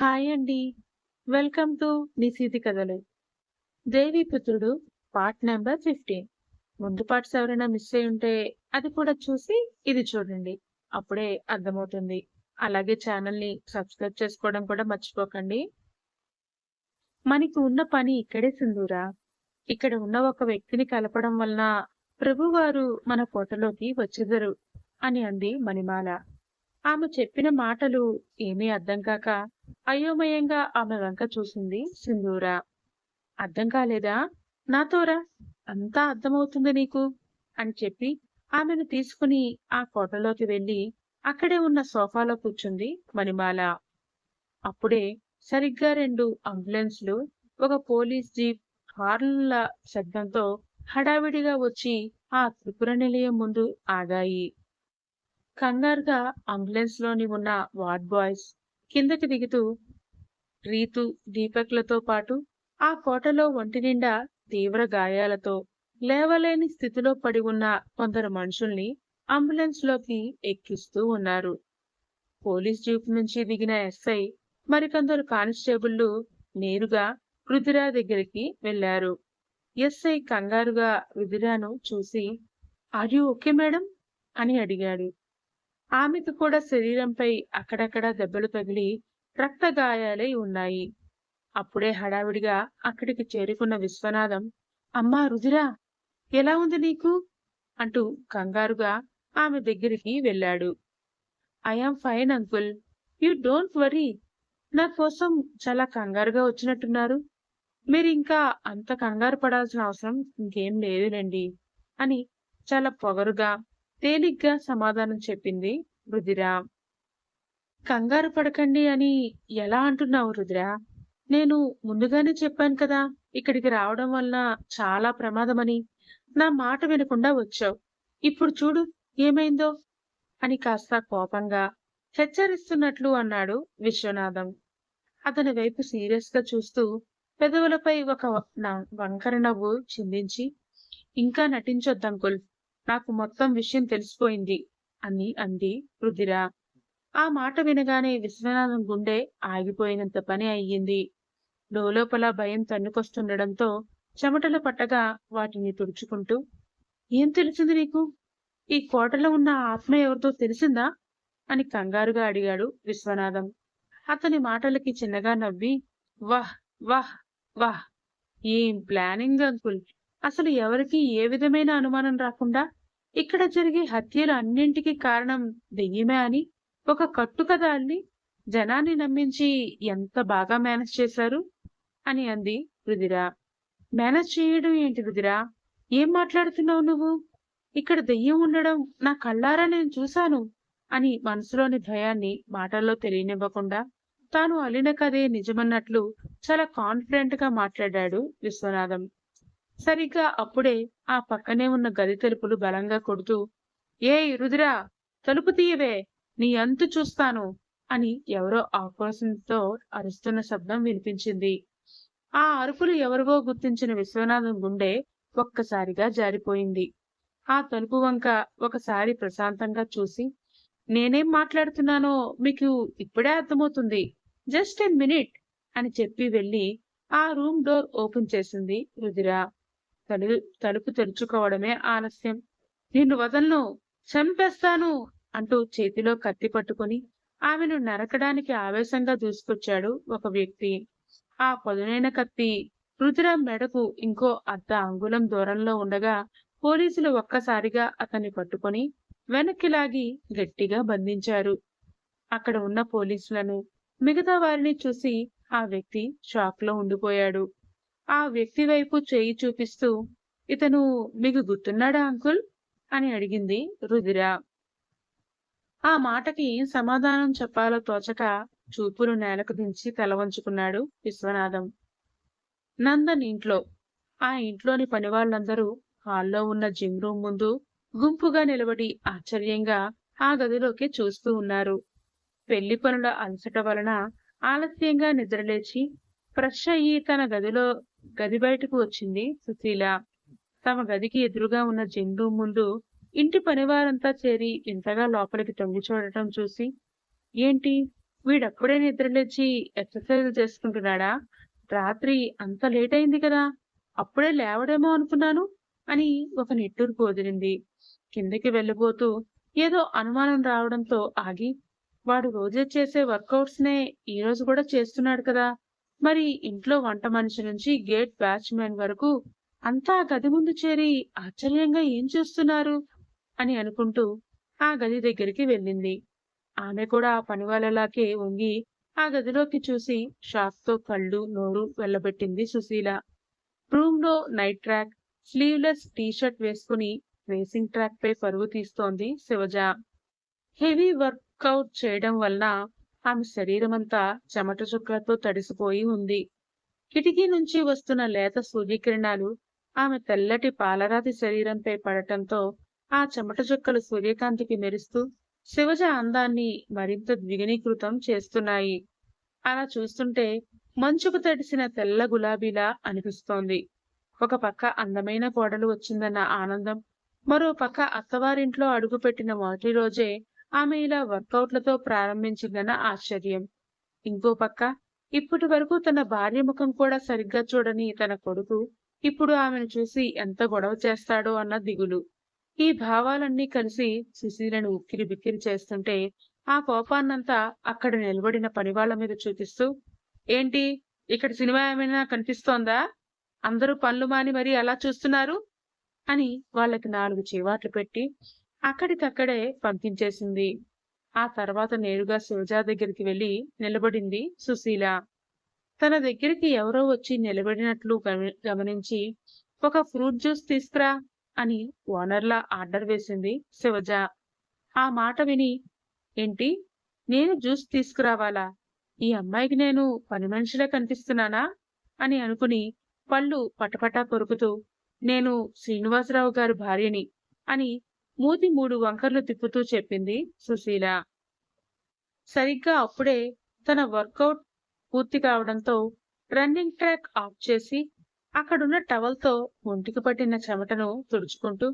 Hi అండి. Welcome to నిశీతి కథలు. Deviputrudu part number 15. ముందు పార్ట్స్ ఎవరైనా మిస్ అయ్యి ఉంటే అది కూడా చూసి ఇది చూడండి. అప్పుడే అర్థమవుతుంది. అలాగే ఛానల్‌ని సబ్స్క్రైబ్ చేసుకోవడం కూడా మర్చిపోకండి. మనకి ఉన్న పని ఇక్కడే సింధూరా. ఇక్కడ ఉన్న ఒక వ్యక్తిని కలపడం వలన ప్రభువారు మన కోటలోకి వచ్చెదరు అని అంది మణిమాల. ఆమె చెప్పిన మాటలు ఏమీ అర్థం కాక అయోమయంగా ఆమె వంక చూసింది సింధూర. అర్థం కాలేదా? నాతోరా, అంతా అర్థమవుతుంది నీకు అని చెప్పి ఆమెను తీసుకుని ఆ కోటలోకి వెళ్లి అక్కడే ఉన్న సోఫాలో కూర్చుంది మణిమాల. అప్పుడే సరిగ్గా 2 అంబులెన్స్‌లు, ఒక పోలీస్ జీప్ హార్న్‌ల శబ్దంతో హడావిడిగా వచ్చి ఆ త్రిపుర నిలయం ముందు ఆగాయి. కంగారుగా అంబులెన్స్‌లోని ఉన్న వార్డ్ బాయ్స్ కిందకి దిగుతూ రీతు, దీపక్‌లతో పాటు ఆ కోటలో ఒంటినిండా తీవ్ర గాయాలతో లేవలేని స్థితిలో పడి ఉన్న కొందరు మనుషుల్ని అంబులెన్స్‌లోకి ఎక్కిస్తూ ఉన్నారు. పోలీస్ జీప్ నుంచి దిగిన ఎస్ఐ మరికొందరు కానిస్టేబుళ్లు నేరుగా రుధిర దగ్గరికి వెళ్లారు. ఎస్ఐ కంగారుగా రుధిరను చూసి "ఆర్ యూ ఓకే మేడం?" అని అడిగాడు. ఆమెకు కూడా శరీరంపై అక్కడక్కడా దెబ్బలు తగిలి రక్త గాయాలై ఉన్నాయి. అప్పుడే హడావిడిగా అక్కడికి చేరుకున్న విశ్వనాథం "అమ్మా రుధిరా, ఎలా ఉంది నీకు?" అంటూ కంగారుగా ఆమె దగ్గరికి వెళ్ళాడు. "I am fine uncle. You don't worry. నా కోసం చాలా కంగారుగా వచ్చినట్టున్నారు. మీరింకా అంత కంగారు పడాల్సిన అవసరం ఇంకేం లేదులెండి" అని చాలా పొగరుగా, తేలిగ్గా సమాధానం చెప్పింది రుధిర. "కంగారు పడకండి అని ఎలా అంటున్నావు రుధిర? నేను ముందుగానే చెప్పాను కదా, ఇక్కడికి రావడం వలన చాలా ప్రమాదమని. నా మాట వినకుండా వచ్చావు. ఇప్పుడు చూడు ఏమైందో" అని కాస్త కోపంగా, హెచ్చరిస్తున్నట్లు అన్నాడు విశ్వనాథం. అతని వైపు సీరియస్‌గా చూస్తూ పెదవులపై ఒక వంకర నవ్వు చిందించి "ఇంకా నటించొద్దంకుల్. నాకు మొత్తం విషయం తెలిసిపోయింది" అని అంది రుధిర. ఆ మాట వినగానే విశ్వనాథం గుండె ఆగిపోయినంత పని అయ్యింది. లోలోపల భయం తన్నుకొస్తుండడంతో చెమటలు పట్టగా వాటిని తుడుచుకుంటూ "ఏం తెలిసింది నీకు? ఈ కోటలో ఉన్న ఆత్మ ఎవరిదో తెలిసిందా?" అని కంగారుగా అడిగాడు విశ్వనాథం. అతని మాటలకి చిన్నగా నవ్వి "వాహ్! వాహ్! వాహ్! ఏం ప్లానింగ్ అంకుల్. అసలు ఎవరికీ ఏ విధమైన అనుమానం రాకుండా ఇక్కడ జరిగే హత్యలు అన్నింటికీ కారణం దెయ్యమే అని ఒక కట్టుకథ అల్లి జనాన్ని నమ్మించి ఎంత బాగా మేనేజ్ చేశారు" అని అంది రుధిర. "మేనేజ్ చేయడం ఏంటి రుధిర? ఏం మాట్లాడుతున్నావు నువ్వు? ఇక్కడ దెయ్యం ఉండడం నా కళ్ళారా నేను చూశాను" అని మనసులోని భయాన్ని మాటల్లో తెలియనివ్వకుండా తాను అల్లిన కథే నిజమన్నట్లు చాలా కాన్ఫిడెంట్ గా మాట్లాడాడు విశ్వనాథం. సరిగ్గా అప్పుడే ఆ పక్కనే ఉన్న గది తలుపులు బలంగా కొడుతూ "ఏయ్ రుధిరా, తలుపు తీయవే, నీ అంతు చూస్తాను" అని ఎవరో ఆక్రోశంతో అరుస్తున్న శబ్దం వినిపించింది. ఆ అరుపులు ఎవరివో గుర్తించిన విశ్వనాథం గుండె ఒక్కసారిగా జారిపోయింది. ఆ తలుపు వంక ఒకసారి ప్రశాంతంగా చూసి "నేనేం మాట్లాడుతున్నానో మీకు ఇప్పుడే అర్థమవుతుంది. జస్ట్ ఎ మినిట్" అని చెప్పి వెళ్లి ఆ రూమ్ డోర్ ఓపెన్ చేసింది రుధిర. తలుపు తెరుచుకోవడమే ఆలస్యం. "నిన్ను వదలను, చంపేస్తాను" అంటూ చేతిలో కత్తి పట్టుకుని ఆమెను నరకడానికి ఆవేశంగా దూసుకొచ్చాడు ఒక వ్యక్తి. ఆ పదునైన కత్తి రుధిర మెడకు ఇంకో అర్ధ అంగుళం దూరంలో ఉండగా పోలీసులు ఒక్కసారిగా అతన్ని పట్టుకొని వెనక్కి లాగి గట్టిగా బంధించారు. అక్కడ ఉన్న పోలీసులను, మిగతా వారిని చూసి ఆ వ్యక్తి షాక్‌లో ఉండిపోయాడు. ఆ వ్యక్తి వైపు చెయ్యి చూపిస్తూ "ఇతను మీకు గుర్తున్నాడా అంకుల్?" అని అడిగింది రుధిర. ఆ మాటకి ఏం సమాధానం చెప్పాలో తోచక చూపులు నేలకు దించి తల వంచుకున్నాడు విశ్వనాథం. నందన్ ఇంట్లో. ఆ ఇంట్లోని పనివాళ్ళందరూ హాల్లో ఉన్న జిమ్ రూమ్ ముందు గుంపుగా నిలబడి ఆశ్చర్యంగా ఆ గదిలోకి చూస్తూ ఉన్నారు. పెళ్లి పనుల అలసట వలన ఆలస్యంగా నిద్రలేచి ఫ్రెష్ అయ్యి తన గది బయటకు వచ్చింది సుశీల. తమ గదికి ఎదురుగా ఉన్న జిమ్ రూమ్ ముందు ఇంటి పనివారంతా చేరి వింతగా లోపలికి తొంగి చూడటం చూసి "ఏంటి, వీడప్పుడే నిద్రలేచి ఎక్సర్సైజ్‌లు చేసుకుంటున్నాడా? రాత్రి అంత లేట్ అయింది కదా! అప్పుడే లేవడేమో అనుకున్నాను అని ఒక నిట్టూర్పు వదిలింది. కిందకి వెళ్ళబోతూ ఏదో అనుమానం రావడంతో ఆగి, వాడు రోజూ చేసే వర్కౌట్స్‌నే ఈరోజు కూడా చేస్తున్నాడు కదా! మరి ఇంట్లో వంట మనిషి నుంచి గేట్ వాచ్‌మెన్ వరకు అంతా ఆ గది ముందు చేరి ఆశ్చర్యంగా ఏం చూస్తున్నారు? అని అనుకుంటూ ఆ గది దగ్గరికి వెళ్ళింది. ఆమె కూడా ఆ పనివాళ్ళలాగే వంగి ఆ గదిలోకి చూసి షాక్‌తో కళ్ళు, నోరు వెళ్ళబెట్టింది సుశీల. రూమ్‌లో night track, sleeveless T shirt వేసుకుని రేసింగ్ ట్రాక్‌పై పరుగు తీస్తోంది శివజ. హెవీ వర్కౌట్ చేయడం వలన ఆమె శరీరమంతా చెమట చుక్కలతో తడిసిపోయి ఉంది. కిటికీ నుంచి వస్తున్న లేత సూర్యకిరణాలు ఆమె తెల్లటి పాలరాతి శరీరంపై పడటంతో ఆ చెమట చుక్కలు సూర్యకాంతికి మెరుస్తూ శివజ అందాన్ని మరింత ద్విగుణీకృతం చేస్తున్నాయి. అలా చూస్తుంటే మంచుకు తడిసిన తెల్ల గులాబీలా అనిపిస్తోంది. ఒక పక్క అందమైన కోడలు వచ్చిందన్న ఆనందం, మరో పక్క అత్తవారింట్లో అడుగుపెట్టిన మొదటి రోజే ఆమె ఇలా వర్కౌట్లతో ప్రారంభించిందన్న ఆశ్చర్యం. ఇంకో పక్క ఇప్పటి వరకు తన భార్య ముఖం కూడా సరిగ్గా చూడని తన కొడుకు ఇప్పుడు ఆమెను చూసి ఎంత గొడవ చేస్తాడో అన్న దిగులు. ఈ భావాలన్నీ కలిసి సుశీలను ఉక్కిరిబిక్కిరి చేస్తుంటే ఆ కోపాన్నంతా అక్కడ నిలబడిన పనివాళ్ల మీద చూపిస్తూ, ఏంటి, ఇక్కడ సినిమా ఏమైనా కనిపిస్తోందా? అందరూ పనులు మాని మరీ అలా చూస్తున్నారు అని వాళ్ళకి 4 చీవాట్లు పెట్టి అక్కడికక్కడే పంపించేసింది. ఆ తర్వాత నేరుగా శివజ దగ్గరికి వెళ్లి నిలబడింది సుశీల. తన దగ్గరికి ఎవరో వచ్చి నిలబడినట్లు గమనించి ఒక ఫ్రూట్ జ్యూస్ తీసుకురా అని ఓనర్లా ఆర్డర్ వేసింది శివజ. ఆ మాట విని, ఏంటి, నేను జ్యూస్ తీసుకురావాలా? ఈ అమ్మాయికి నేను పని మనిషిలా కనిపిస్తున్నానా అని అనుకుని పళ్ళు పటపటా కొరుకుతూ, నేను శ్రీనివాసరావు గారి భార్యని అని మూతి 3 వంకర్లు తిప్పుతూ చెప్పింది సుశీల. సరిగ్గా అప్పుడే తన వర్కౌట్ పూర్తి కావడంతో రన్నింగ్ ట్రాక్ ఆఫ్ చేసి అక్కడున్న టవల్‌తో ఒంటికి పట్టిన చెమటను తుడుచుకుంటూ,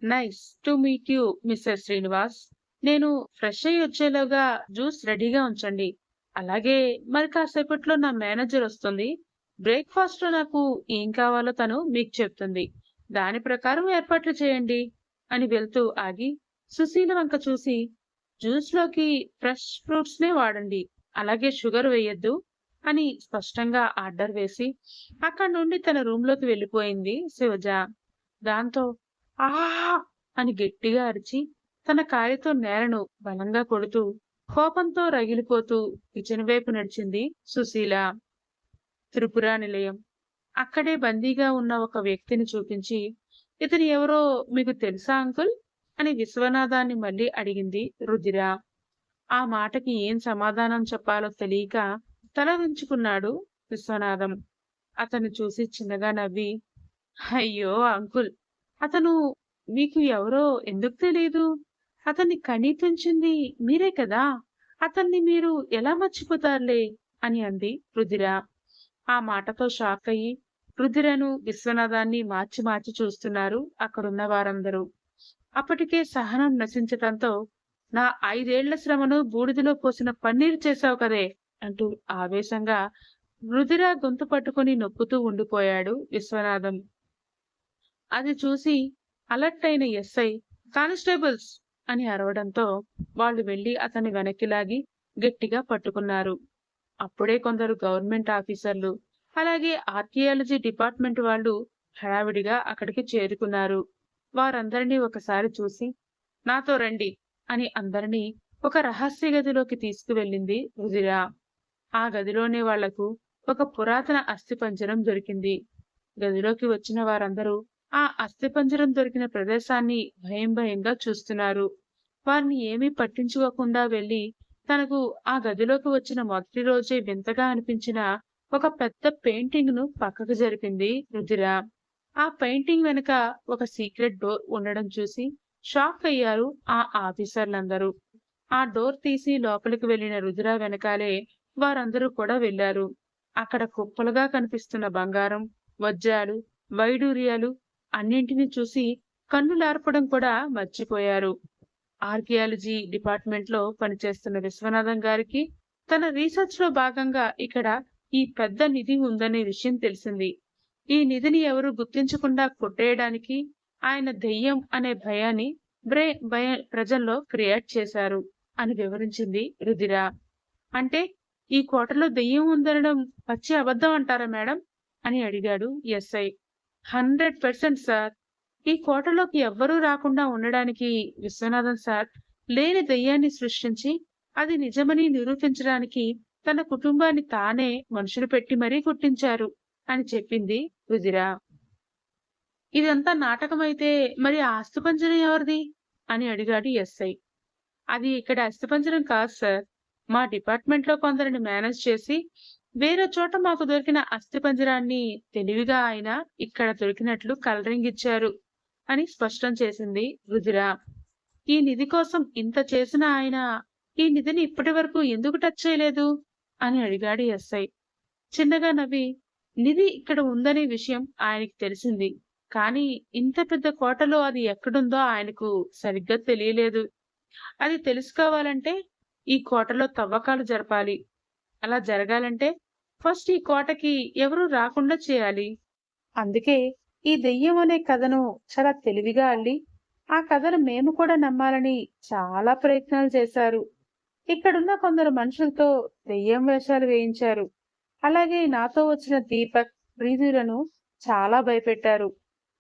nice to meet you mister Srinivas. నేను ఫ్రెష్ అయ్యి వచ్చేలోగా జ్యూస్ రెడీగా ఉంచండి. అలాగే మరి కాసేపట్లో నా మేనేజర్ వస్తుంది. బ్రేక్‌ఫాస్ట్‌లో నాకు ఏం కావాలో తను మీకు చెప్తుంది. దాని ప్రకారం ఏర్పాట్లు చేయండి అని వెళ్తూ ఆగి సుశీల వంక చూసి, జ్యూస్‌లోకి ఫ్రెష్ ఫ్రూట్స్‌నే వాడండి. అలాగే షుగర్ వేయొద్దు అని స్పష్టంగా ఆర్డర్ వేసి అక్కడి నుండి తన రూమ్‌లోకి వెళ్ళిపోయింది శివజ. దాంతో ఆ అని గట్టిగా అరిచి తన కాలితో నేలను బలంగా కొడుతూ కోపంతో రగిలిపోతూ కిచెన్ వైపు నడిచింది సుశీల. త్రిపుర నిలయం. అక్కడే బందీగా ఉన్న ఒక వ్యక్తిని చూపించి, ఇతను ఎవరో మీకు తెలుసా అంకుల్ అని విశ్వనాథాన్ని మళ్ళీ అడిగింది రుధిర. ఆ మాటకి ఏం సమాధానం చెప్పాలో తెలియక తల వంచుకున్నాడు విశ్వనాథం. అతన్ని చూసి చిన్నగా నవ్వి, అయ్యో అంకుల్, అతను మీకు ఎవరో ఎందుకు తెలీదు? అతన్ని కనీ పెంచింది మీరే కదా! అతన్ని మీరు ఎలా మర్చిపోతారులే అని అంది రుధిర. ఆ మాటతో షాక్ అయ్యి రుధిరను, విశ్వనాథాన్ని మార్చి మార్చి చూస్తున్నారు అక్కడున్న వారందరూ. అప్పటికే సహనం నశించటంతో, నా 5 ఏళ్ల శ్రమను బూడిదలో పోసిన పన్నీరు చేశావు కదే అంటూ ఆవేశంగా రుధిర గొంతు పట్టుకుని నొక్కుతూ ఉండిపోయాడు విశ్వనాథం. అది చూసి అలర్ట్ అయిన ఎస్ఐ, కానిస్టేబుల్స్ అని అరవడంతో వాళ్ళు వెళ్లి అతన్ని వెనక్కి లాగి గట్టిగా పట్టుకున్నారు. అప్పుడే కొందరు గవర్నమెంట్ ఆఫీసర్లు, అలాగే ఆర్కియాలజీ డిపార్ట్మెంట్ వాళ్ళు హడావిడిగా అక్కడికి చేరుకున్నారు. వారందరినీ ఒకసారి చూసి, నాతో రండి అని అందరినీ ఒక రహస్య గదిలోకి తీసుకువెళ్ళింది రుధిర. ఆ గదిలోనే వాళ్లకు ఒక పురాతన అస్థిపంజరం దొరికింది. గదిలోకి వచ్చిన వారందరూ ఆ అస్థిపంజరం దొరికిన ప్రదేశాన్ని భయం భయంగా చూస్తున్నారు. వారిని ఏమీ పట్టించుకోకుండా వెళ్లి తనకు ఆ గదిలోకి వచ్చిన మొదటి రోజే వింతగా అనిపించిన ఒక పెద్ద పెయింటింగ్ ను పక్కకు జరిపింది రుధిర. ఆ పెయింటింగ్ వెనుక ఒక సీక్రెట్ డోర్ ఉండడం చూసి షాక్ అయ్యారు ఆ ఆఫీసర్లందరూ. ఆ డోర్ తీసి లోపలికి వెళ్లిన రుధిర వెనకాలే వారందరూ కూడా వెళ్లారు. అక్కడ కుప్పలుగా కనిపిస్తున్న బంగారం, వజ్రాలు, వైడూర్యాలు అన్నింటినీ చూసి కన్నులార్పడం కూడా మర్చిపోయారు. ఆర్కియాలజీ డిపార్ట్మెంట్ లో పనిచేస్తున్న విశ్వనాథం గారికి తన రీసెర్చ్ లో భాగంగా ఇక్కడ ఈ పెద్ద నిధి ఉందనే విషయం తెలిసింది. ఈ నిధిని ఎవరు గుర్తించకుండా కొట్టేయడానికి ఆయన దెయ్యం అనే భయాన్ని ప్రజల్లో క్రియేట్ చేశారు అని వివరించింది రుధిర. అంటే ఈ కోటలో దెయ్యం ఉందనడం పచ్చి అబద్ధం అంటారా మేడం అని అడిగాడు ఎస్ఐ. 100% సార్. ఈ కోటలోకి ఎవ్వరూ రాకుండా ఉండడానికి విశ్వనాథన్ సార్ లేని దెయ్యాన్ని సృష్టించి అది నిజమని నిరూపించడానికి తన కుటుంబాన్ని తానే మనుషులు పెట్టి మరీ కుట్టించారు అని చెప్పింది రుధిర. ఇదంతా నాటకమైతే మరి ఆ అస్థిపంజరం ఎవరిది అని అడిగాడు ఎస్ఐ. అది ఇక్కడ అస్థిపంజరం కాదు సార్. మా డిపార్ట్మెంట్ లో కొందరిని మేనేజ్ చేసి వేరే చోట మాకు దొరికిన అస్థిపంజరాన్ని తెలివిగా ఆయన ఇక్కడ దొరికినట్లు కలరింగ్ ఇచ్చారు అని స్పష్టం చేసింది రుధిర. ఈ నిధి కోసం ఇంత చేసిన ఆయన ఈ నిధిని ఇప్పటి వరకు ఎందుకు టచ్ చేయలేదు అని అడిగాడు ఎస్ఐ. చిన్నగా నవ్వి, నిధి ఇక్కడ ఉందనే విషయం ఆయనకి తెలిసింది. కానీ ఇంత పెద్ద కోటలో అది ఎక్కడుందో ఆయనకు సరిగ్గా తెలియలేదు. అది తెలుసుకోవాలంటే ఈ కోటలో తవ్వకాలు జరపాలి. అలా జరగాలంటే ఫస్ట్ ఈ కోటకి ఎవరూ రాకుండా చేయాలి. అందుకే ఈ దెయ్యం అనే కథను చాలా తెలివిగా అల్లి ఆ కథను మేము కూడా నమ్మాలని చాలా ప్రయత్నాలు చేశారు. ఇక్కడున్న కొందరు మనుషులతో దెయ్యం వేషాలు వేయించారు. అలాగే నాతో వచ్చిన దీపక్, ప్రీతులను చాలా భయపెట్టారు.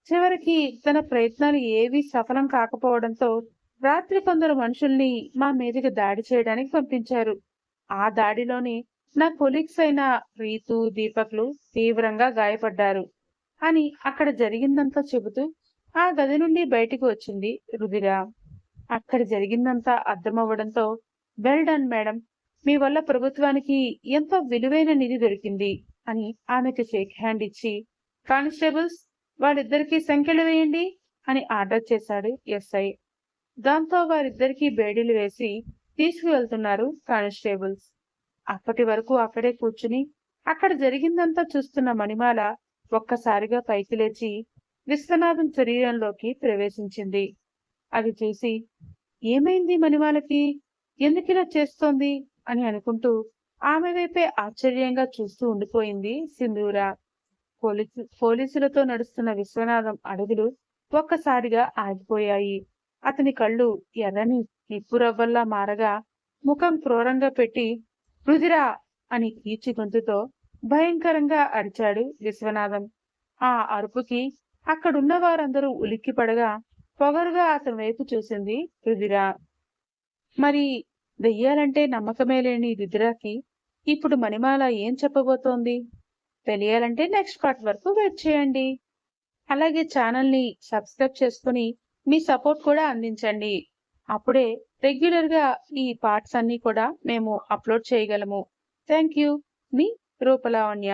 చివరికి తన ప్రయత్నాలు ఏవీ సఫలం కాకపోవడంతో రాత్రి కొందరు మనుషుల్ని మా మీదకి దాడి చేయడానికి పంపించారు. ఆ దాడిలోని నా కొలీగ్స్ అయిన ప్రీతు, దీపక్లు తీవ్రంగా గాయపడ్డారు అని అక్కడ జరిగిందంతా చెబుతూ ఆ గది నుండి బయటికి వచ్చింది రుధిర. అక్కడ జరిగిందంతా అర్థమవ్వడంతో, వెల్ డన్ మేడం, మీ వల్ల ప్రభుత్వానికి ఎంతో విలువైన నిధి దొరికింది అని ఆమెకు షేక్ హ్యాండ్ ఇచ్చి, కానిస్టేబుల్స్ వాళ్ళిద్దరికీ సంఖ్యలు వేయండి అని ఆర్డర్ చేశాడు ఎస్ఐ. దాంతో వారిద్దరికీ బేడీలు వేసి తీసుకువెళ్తున్నారు కానిస్టేబుల్స్. అప్పటి వరకు అక్కడే కూర్చుని అక్కడ జరిగిందంతా చూస్తున్న మణిమాల ఒక్కసారిగా పైకి లేచి విశ్వనాథం శరీరంలోకి ప్రవేశించింది. అది చూసి, ఏమైంది మణిమాలకి, ఎందుకిలా చేస్తోంది అని అనుకుంటూ ఆమె వైపే ఆశ్చర్యంగా చూస్తూ ఉండిపోయింది సింధూర. పోలీసులతో నడుస్తున్న విశ్వనాథం అడుగులు ఒక్కసారిగా ఆగిపోయాయి. అతని కళ్ళు ఎర్రని నిప్పురవ్వల్లా మారగా ముఖం క్రూరంగా పెట్టి, రుధిరా అని కీచి గొంతుతో భయంకరంగా అరిచాడు విశ్వనాథం. ఆ అరుపుకి అక్కడున్న వారందరూ ఉలిక్కిపడగా పొగరుగా అతని వైపు చూసింది రుధిర. మరి దెయ్యాలంటే నమ్మకమే లేని రుధిరకి ఇప్పుడు మణిమాల ఏం చెప్పబోతోంది తెలియాలంటే నెక్స్ట్ పార్ట్ వరకు వెయిట్ చేయండి. అలాగే ఛానల్ని సబ్స్క్రైబ్ చేసుకుని మీ సపోర్ట్ కూడా అందించండి. అప్పుడే రెగ్యులర్ గా ఈ పార్ట్స్ అన్ని కూడా మేము అప్లోడ్ చేయగలము. Thank you. మీ రూపలావణ్య.